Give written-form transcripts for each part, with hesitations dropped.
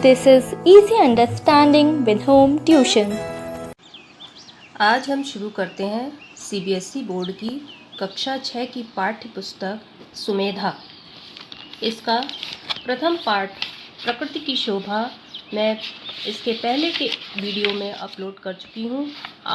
This is Easy Understanding with Home Tuition. आज हम शुरू करते हैं सीबीएसई बोर्ड की कक्षा 6 की पाठ्य पुस्तक सुमेधा। इसका प्रथम पाठ प्रकृति की शोभा मैं इसके पहले के वीडियो में अपलोड कर चुकी हूँ।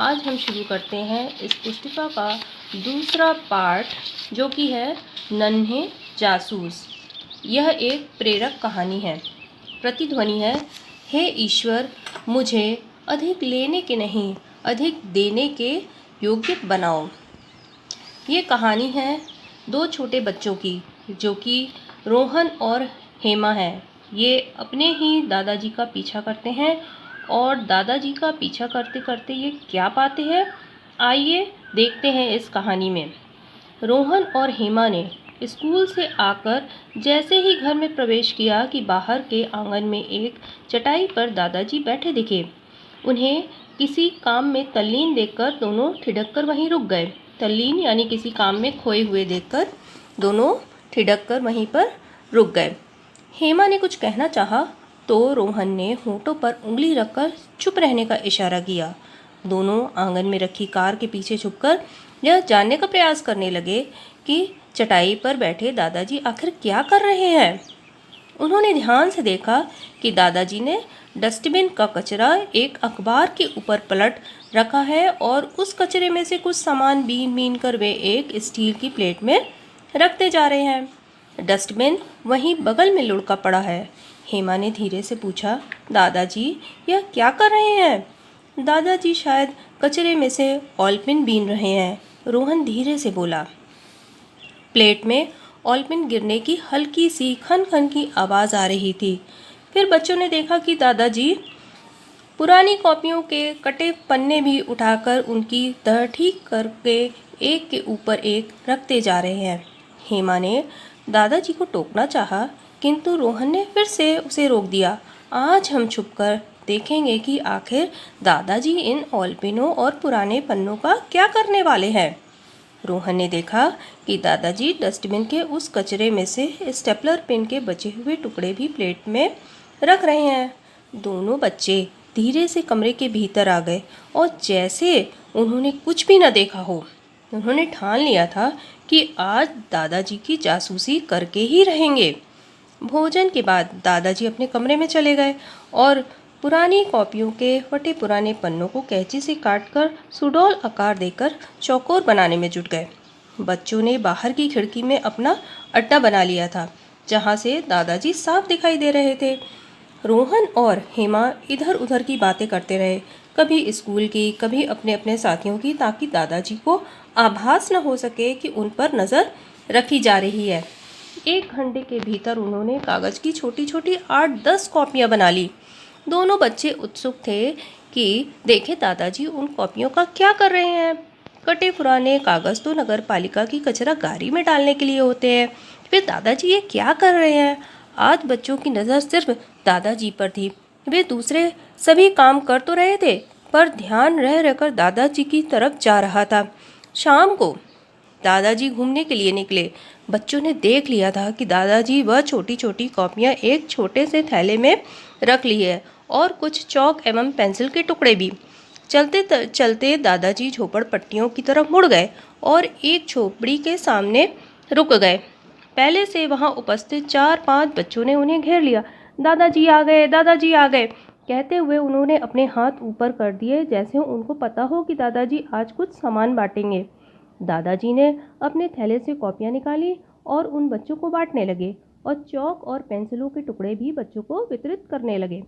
आज हम शुरू करते हैं इस पुस्तिका का दूसरा पाठ जो कि है नन्हे जासूस। यह एक प्रेरक कहानी है। प्रतिध्वनि है, हे ईश्वर, मुझे अधिक लेने के नहीं अधिक देने के योग्य बनाओ। ये कहानी है दो छोटे बच्चों की जो कि रोहन और हेमा है। ये अपने ही दादाजी का पीछा करते हैं और दादाजी का पीछा करते करते ये क्या पाते हैं, आइए देखते हैं इस कहानी में। रोहन और हेमा ने स्कूल से आकर जैसे ही घर में प्रवेश किया कि बाहर के आंगन में एक चटाई पर दादाजी बैठे दिखे। उन्हें किसी काम में तल्लीन देखकर दोनों ठिठक कर वहीं रुक गए। तल्लीन यानी किसी काम में खोए हुए देखकर दोनों ठिठक कर वहीं पर रुक गए। हेमा ने कुछ कहना चाहा तो रोहन ने होठों पर उंगली रखकर चुप रहने का इशारा किया। दोनों आंगन में रखी कार के पीछे छुपकर यह जानने का प्रयास करने लगे कि चटाई पर बैठे दादाजी आखिर क्या कर रहे हैं। उन्होंने ध्यान से देखा कि दादाजी ने डस्टबिन का कचरा एक अखबार के ऊपर पलट रखा है और उस कचरे में से कुछ सामान बीन बीन कर वे एक स्टील की प्लेट में रखते जा रहे हैं। डस्टबिन वहीं बगल में लुढ़का पड़ा है। हेमा ने धीरे से पूछा, दादाजी यह क्या कर रहे हैं? दादाजी शायद कचरे में से ऑलपिन बीन रहे हैं, रोहन धीरे से बोला। प्लेट में ऑलपिन गिरने की हल्की सी खन खन की आवाज़ आ रही थी। फिर बच्चों ने देखा कि दादाजी पुरानी कॉपियों के कटे पन्ने भी उठाकर उनकी तह ठीक करके एक के ऊपर एक रखते जा रहे हैं। हेमा ने दादाजी को टोकना चाहा किंतु रोहन ने फिर से उसे रोक दिया। आज हम छुपकर देखेंगे कि आखिर दादाजी इन ऑलपिनों और पुराने पन्नों का क्या करने वाले हैं। रोहन ने देखा कि दादाजी डस्टबिन के उस कचरे में से स्टेपलर पेन के बचे हुए टुकड़े भी प्लेट में रख रहे हैं। दोनों बच्चे धीरे से कमरे के भीतर आ गए और जैसे उन्होंने कुछ भी न देखा हो, उन्होंने ठान लिया था कि आज दादाजी की जासूसी करके ही रहेंगे। भोजन के बाद दादाजी अपने कमरे में चले गए और पुरानी कॉपियों के फटे पुराने पन्नों को कैंची से काटकर सुडौल आकार देकर चौकोर बनाने में जुट गए। बच्चों ने बाहर की खिड़की में अपना अड्डा बना लिया था जहाँ से दादाजी साफ दिखाई दे रहे थे। रोहन और हेमा इधर उधर की बातें करते रहे, कभी स्कूल की, कभी अपने अपने साथियों की, ताकि दादाजी को आभास न हो सके कि उन पर नज़र रखी जा रही है। 1 घंटे के भीतर उन्होंने कागज़ की छोटी छोटी 8-10 कॉपियाँ बना ली। दोनों बच्चे उत्सुक थे कि देखे दादाजी उन कॉपियों का क्या कर रहे हैं। कटे पुराने कागज़ तो नगर पालिका की कचरा गाड़ी में डालने के लिए होते हैं, फिर दादाजी ये क्या कर रहे हैं। आज बच्चों की नज़र सिर्फ दादाजी पर थी। वे दूसरे सभी काम कर तो रहे थे पर ध्यान रह रहकर दादाजी की तरफ जा रहा था। शाम को दादाजी घूमने के लिए निकले। बच्चों ने देख लिया था कि दादाजी वह छोटी छोटी कॉपियाँ एक छोटे से थैले में रख ली है और कुछ चौक एवं पेंसिल के टुकड़े भी। चलते चलते दादाजी झोपड़पट्टियों की तरफ मुड़ गए और एक झोपड़ी के सामने रुक गए। पहले से वहां उपस्थित 4-5 बच्चों ने उन्हें घेर लिया। दादाजी आ गए, दादाजी आ गए कहते हुए उन्होंने अपने हाथ ऊपर कर दिए जैसे उनको पता हो कि दादाजी आज कुछ सामान बांटेंगे। दादाजी ने अपने थैले से कॉपियाँ निकाली और उन बच्चों को बांटने लगे और चौक और पेंसिलों के टुकड़े भी बच्चों को वितरित करने लगे।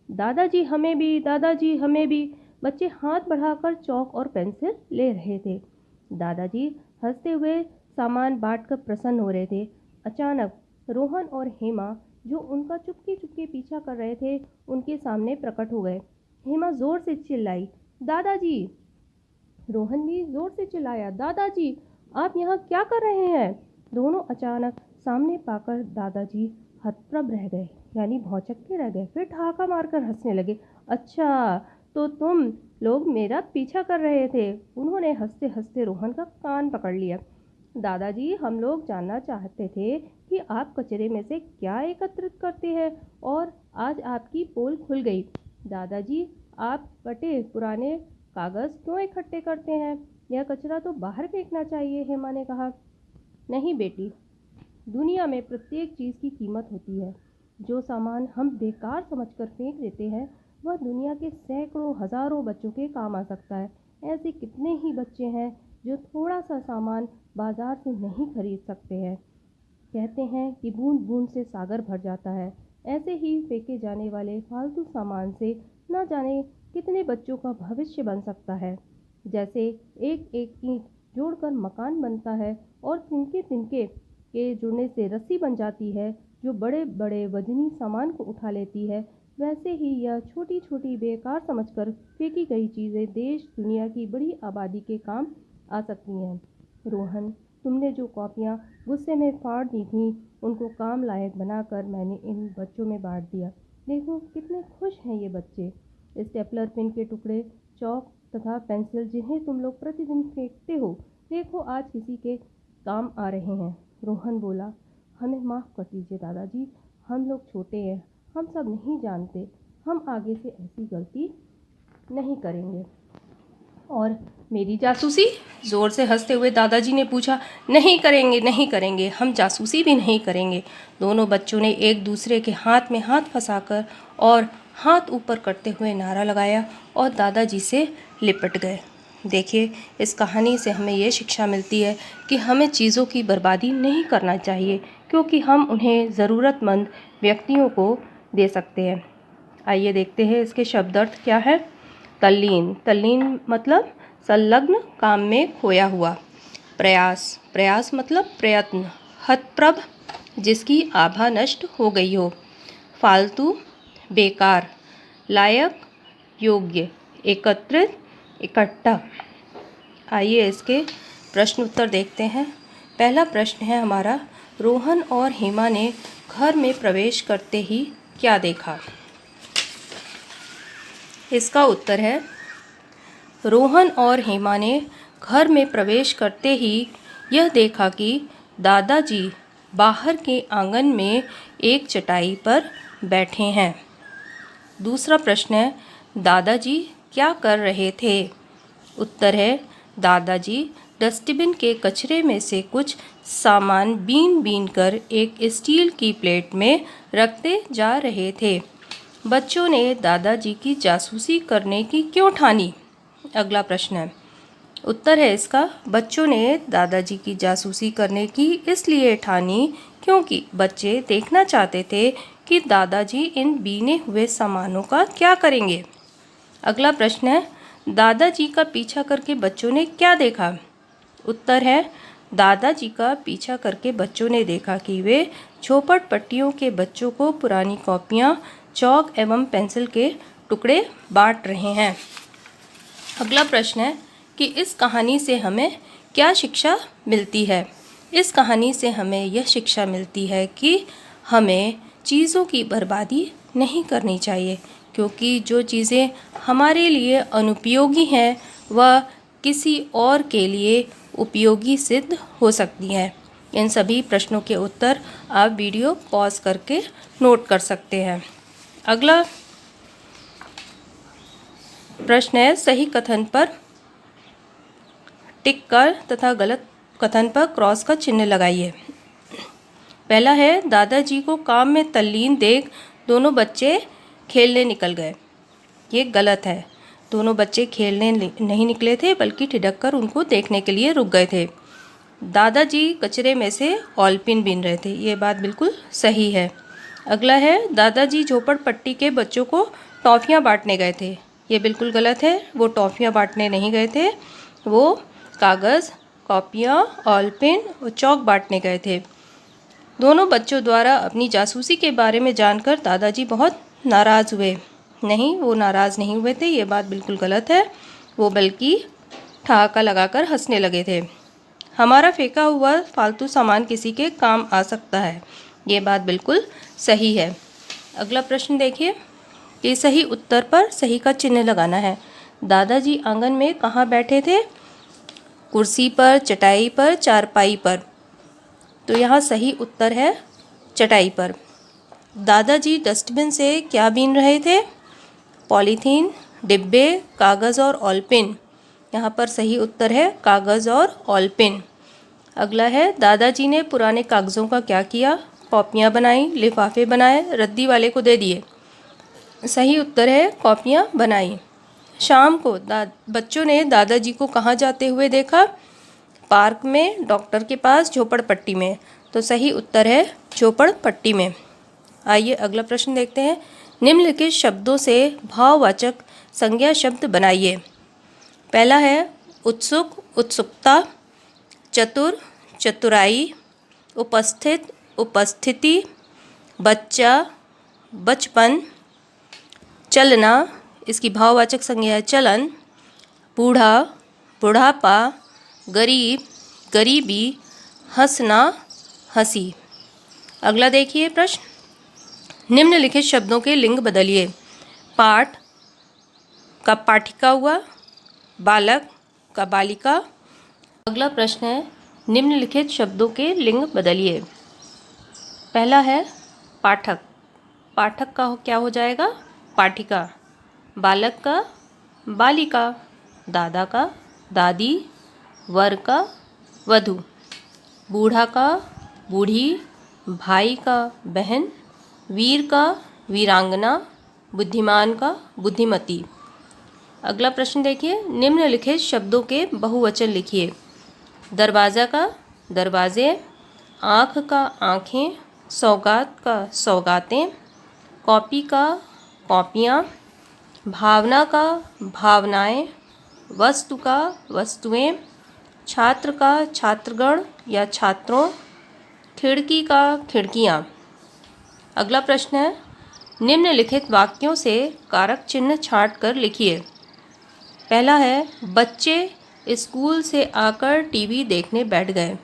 दादाजी हमें भी, दादाजी हमें भी, बच्चे हाथ बढ़ाकर चौक और पेंसिल ले रहे थे। दादाजी हंसते हुए सामान बांटकर प्रसन्न हो रहे थे। अचानक रोहन और हेमा जो उनका चुपके चुपके पीछा कर रहे थे उनके सामने प्रकट हो गए। हेमा जोर से चिल्लाई, दादाजी। रोहन भी जोर से चिल्लाया, दादाजी आप यहाँ क्या कर रहे हैं। दोनों अचानक सामने पाकर दादाजी हतप्रभ रह गए, यानी भौचक्के रह गए। फिर ठहाका मारकर हंसने लगे। अच्छा तो तुम लोग मेरा पीछा कर रहे थे। उन्होंने हंसते हंसते रोहन का कान पकड़ लिया। दादाजी हम लोग जानना चाहते थे कि आप कचरे में से क्या एकत्रित करते हैं और आज आपकी पोल खुल गई। दादाजी, आप कटे पुराने कागज़ क्यों इकट्ठे करते हैं? यह कचरा तो बाहर फेंकना चाहिए, हेमा ने कहा। नहीं बेटी, दुनिया में प्रत्येक चीज़ की कीमत होती है। जो सामान हम बेकार समझकर फेंक देते हैं वह दुनिया के सैकड़ों हज़ारों बच्चों के काम आ सकता है। ऐसे कितने ही बच्चे हैं जो थोड़ा सा सामान बाजार से नहीं खरीद सकते हैं। कहते हैं कि बूंद बूंद से सागर भर जाता है। ऐसे ही फेंके जाने वाले फालतू सामान से न जाने कितने बच्चों का भविष्य बन सकता है। जैसे एक एक ईंट जोड़कर मकान बनता है और तिनके तिनके के जुड़ने से रस्सी बन जाती है जो बड़े बड़े वजनी सामान को उठा लेती है, वैसे ही यह छोटी छोटी बेकार समझकर फेंकी गई चीज़ें देश दुनिया की बड़ी आबादी के काम आ सकती हैं। रोहन, तुमने जो कॉपियाँ गुस्से में फाड़ दी थीं उनको काम लायक बनाकर मैंने इन बच्चों में बांट दिया। देखो कितने खुश हैं ये बच्चे। स्टेपलर पिन के टुकड़े, चौक तथा पेंसिल जिन्हें तुम लोग प्रतिदिन फेंकते हो, देखो आज किसी के काम आ रहे हैं। रोहन बोला, हमें माफ़ कर दीजिए दादाजी, हम लोग छोटे हैं, हम सब नहीं जानते, हम आगे से ऐसी गलती नहीं करेंगे। और मेरी जासूसी? ज़ोर से हंसते हुए दादाजी ने पूछा। नहीं करेंगे, नहीं करेंगे, हम जासूसी भी नहीं करेंगे। दोनों बच्चों ने एक दूसरे के हाथ में हाथ फंसाकर और हाथ ऊपर करते हुए नारा लगाया और दादाजी से लिपट गए। देखिए, इस कहानी से हमें ये शिक्षा मिलती है कि हमें चीज़ों की बर्बादी नहीं करना चाहिए, क्योंकि हम उन्हें ज़रूरतमंद व्यक्तियों को दे सकते हैं। आइए देखते हैं इसके शब्दार्थ क्या है। तल्लीन, तल्लीन मतलब संलग्न, काम में खोया हुआ। प्रयास, प्रयास मतलब प्रयत्न। हतप्रभ, जिसकी आभा नष्ट हो गई हो। फालतू, बेकार। लायक, योग्य। एकत्रित, इकट्ठा। आइए इसके प्रश्न उत्तर देखते हैं। पहला प्रश्न है हमारा, रोहन और हेमा ने घर में प्रवेश करते ही क्या देखा? इसका उत्तर है, रोहन और हेमा ने घर में प्रवेश करते ही यह देखा कि दादाजी बाहर के आंगन में एक चटाई पर बैठे हैं। दूसरा प्रश्न है, दादाजी क्या कर रहे थे? उत्तर है, दादाजी डस्टबिन के कचरे में से कुछ सामान बीन बीन कर एक स्टील की प्लेट में रखते जा रहे थे। बच्चों ने दादाजी की जासूसी करने की क्यों ठानी? अगला प्रश्न है, उत्तर है इसका, बच्चों ने दादाजी की जासूसी करने की इसलिए ठानी क्योंकि बच्चे देखना चाहते थे कि दादाजी इन बीने हुए सामानों का क्या करेंगे। अगला प्रश्न है, दादाजी का पीछा करके बच्चों ने क्या देखा? उत्तर है, दादाजी का पीछा करके बच्चों ने देखा कि वे झोपड़ पट्टियों के बच्चों को पुरानी कॉपियाँ, चौक एवं पेंसिल के टुकड़े बांट रहे हैं। अगला प्रश्न है कि इस कहानी से हमें क्या शिक्षा मिलती है? इस कहानी से हमें यह शिक्षा मिलती है कि हमें चीज़ों की बर्बादी नहीं करनी चाहिए, क्योंकि जो चीज़ें हमारे लिए अनुपयोगी हैं वह किसी और के लिए उपयोगी सिद्ध हो सकती हैं। इन सभी प्रश्नों के उत्तर आप वीडियो पॉज करके नोट कर सकते हैं। अगला प्रश्न है, सही कथन पर टिक कर तथा गलत कथन पर क्रॉस का चिन्ह लगाइए। पहला है, दादाजी को काम में तल्लीन देख दोनों बच्चे खेलने निकल गए। ये गलत है। दोनों बच्चे खेलने नहीं निकले थे, बल्कि ठिठक कर उनको देखने के लिए रुक गए थे। दादाजी कचरे में से ऑलपिन बीन रहे थे। ये बात बिल्कुल सही है। अगला है, दादाजी झोपड़पट्टी के बच्चों को टॉफ़ियाँ बांटने गए थे। ये बिल्कुल गलत है। वो टॉफ़ियाँ बांटने नहीं गए थे, वो कागज़, कॉपियाँ, ऑलपिन और चौक बांटने गए थे। दोनों बच्चों द्वारा अपनी जासूसी के बारे में जानकर दादाजी बहुत नाराज़ हुए। नहीं, वो नाराज़ नहीं हुए थे, ये बात बिल्कुल गलत है। वो बल्कि ठहाका लगाकर हंसने लगे थे। हमारा फेंका हुआ फालतू सामान किसी के काम आ सकता है, ये बात बिल्कुल सही है। अगला प्रश्न देखिए कि सही उत्तर पर सही का चिन्ह लगाना है। दादाजी आंगन में कहाँ बैठे थे? कुर्सी पर, चटाई पर, चारपाई पर। तो यहाँ सही उत्तर है चटाई पर। दादाजी डस्टबिन से क्या बीन रहे थे? पॉलीथीन, डिब्बे, कागज़ और ऑलपिन। यहाँ पर सही उत्तर है कागज़ और ऑलपिन। अगला है दादाजी ने पुराने कागज़ों का क्या किया? कॉपियाँ बनाई, लिफाफे बनाए, रद्दी वाले को दे दिए। सही उत्तर है कॉपियाँ बनाई। शाम को बच्चों ने दादाजी को कहाँ जाते हुए देखा? पार्क में, डॉक्टर के पास, झोपड़पट्टी में। तो सही उत्तर है झोपड़पट्टी में। आइए अगला प्रश्न देखते हैं। निम्नलिखित शब्दों से भाववाचक संज्ञा शब्द बनाइए। पहला है उत्सुक, उत्सुकता, चतुर, चतुराई, उपस्थित, उपस्थिति, बच्चा, बचपन, चलना, इसकी भाववाचक संज्ञा है चलन, बूढ़ा, बुढ़ापा, गरीब, गरीबी, हंसना, हंसी। अगला देखिए प्रश्न। निम्नलिखित शब्दों के लिंग बदलिए। पाठ का पाठिका हुआ, बालक का बालिका। अगला प्रश्न है निम्नलिखित शब्दों के लिंग बदलिए। पहला है पाठक, पाठक का क्या हो जाएगा? पाठिका। बालक का बालिका, दादा का दादी, वर का वधू, बूढ़ा का बूढ़ी, भाई का बहन, वीर का वीरांगना, बुद्धिमान का बुद्धिमती। अगला प्रश्न देखिए। निम्नलिखित शब्दों के बहुवचन लिखिए। दरवाज़ा का दरवाजे, आँख का आँखें, सौगात का सौगातें, कॉपी का कॉपियाँ, भावना का भावनाएं, वस्तु का वस्तुएं, छात्र का छात्रगण या छात्रों, खिड़की का खिड़कियाँ। अगला प्रश्न है निम्नलिखित वाक्यों से कारक चिन्ह छांट कर लिखिए। पहला है बच्चे स्कूल से आकर टीवी देखने बैठ गए।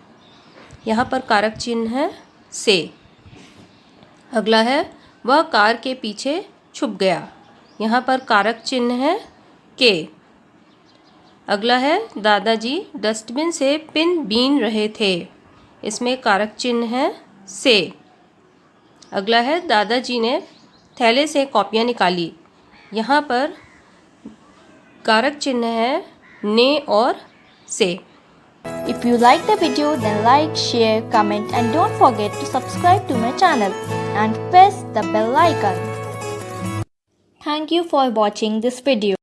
यहाँ पर कारक चिन्ह है से। अगला है वह कार के पीछे छुप गया। यहाँ पर कारक चिन्ह है के। अगला है दादाजी डस्टबिन से पिन बीन रहे थे। इसमें कारक चिन्ह है से। अगला है दादाजी ने थैले से कॉपियाँ निकाली। यहाँ पर कारक चिन्ह है ने और से। If you like the video, then like, share, comment and don't forget to subscribe to my channel and press the bell icon. Thank you for watching this video.